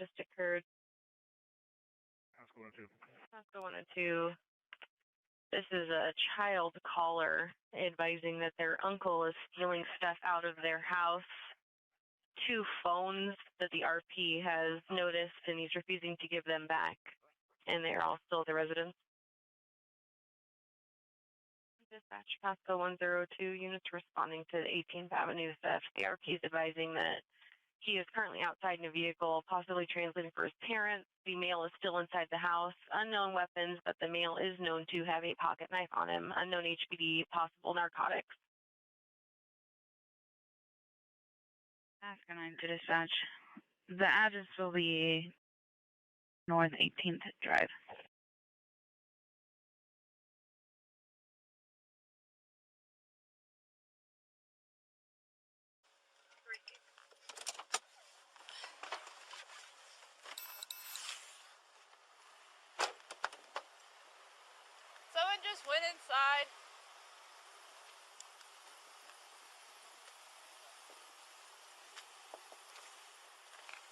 just occurred? Pasco 102. Pasco 102. This is a child caller advising that their uncle is stealing stuff out of their house. 2 phones that the RP has noticed, and he's refusing to give them back. And they're all still at the residence. Dispatch Pasco 102 units responding to the 18th Avenue theft. The RP is advising that he is currently outside in a vehicle, possibly translating for his parents. The male is still inside the house. Unknown weapons, but the male is known to have a pocket knife on him. Unknown HPD, possible narcotics. Pasco 9 to dispatch. The address will be North 18th Drive. Someone just went inside.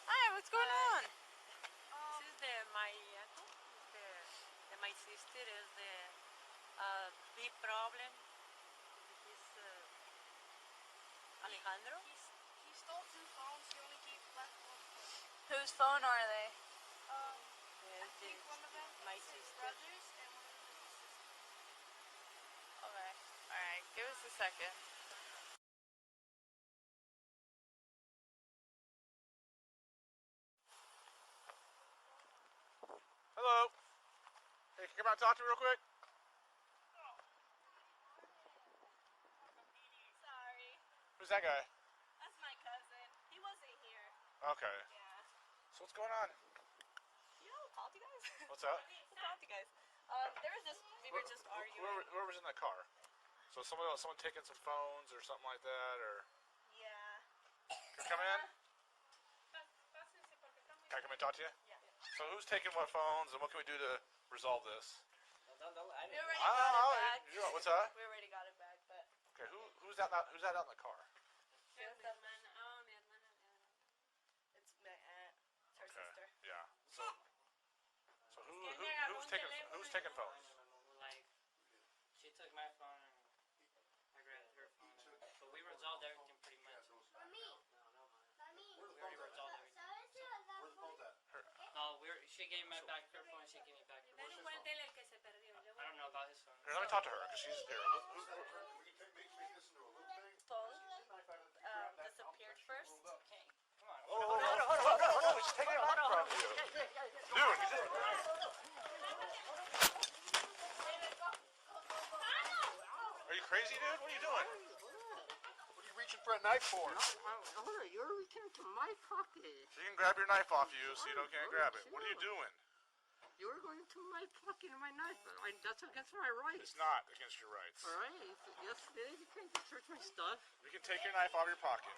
Hi, what's going on? This is my uncle, my sister is the big problem. This Alejandro. He stole 2 phones. He only gave left 1 phone. Whose phone are they? I think one of them my is his sister. brother's and one of them is his sister. Okay. Alright, give us a second. Hello. Hey, can you come out and talk to me real quick? Sorry. Who's that guy? That's my cousin. He wasn't here. Okay. Yeah. So what's going on? You know, we'll talk to you guys. What's that? We'll talk to you guys. There was just, we were just arguing. Whoever was in that car. So someone taking some phones or something like that, or... Yeah. Can I come in? Can I come in and talk to you? Yeah. So who's taking what phones, and what can we do to resolve this? We already got it back. What's that? We already got it back, but... Okay, who's that out in the car? It's my aunt. It's her sister. Yeah. So who's taking phones? Like, she took my phone and I grabbed her phone. But we resolved everything pretty much. We already resolved everything. No, she gave me back her phone, she gave me back her phone. I don't know about his phone. Here, let me talk to her, because she's here. Phone disappeared first. Okay, come on. Hold on. He's taking it away from you. Dude, you just... Are you crazy, dude? What are you doing? What are you reaching for a knife for? Hold on, you're reaching into my pocket. She can grab your knife off you, so you can't grab it. What are you doing? You're going to my pocket and my knife. That's against my rights. It's not against your rights. Alright, yes it is. You can't just search my stuff. You can take your knife out of your pocket.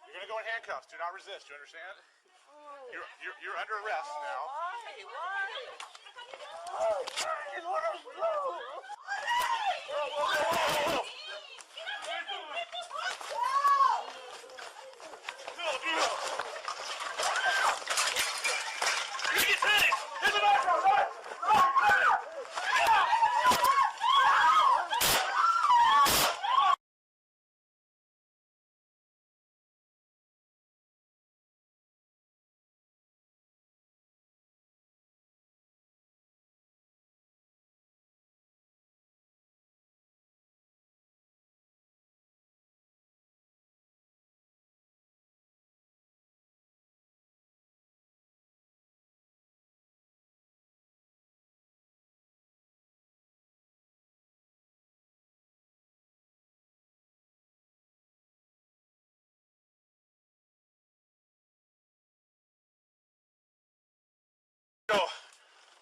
You're gonna go in handcuffs. Do not resist. You understand? Oh. You're under arrest now. Why?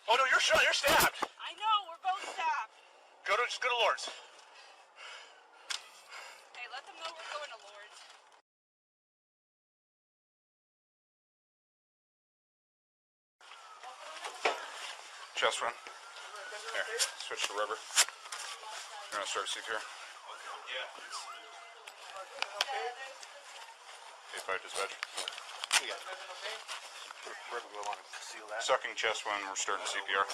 Oh no, you're shot. You're stabbed. I know, we're both stabbed. Just go to Lord's. Hey, let them know we're going to Lord's. Chest run. Here, switch to rubber. You're gonna start CPR. Yeah. Okay, 5 dispatch. You got it. River, we want to seal that. Sucking chest when we're starting CPR.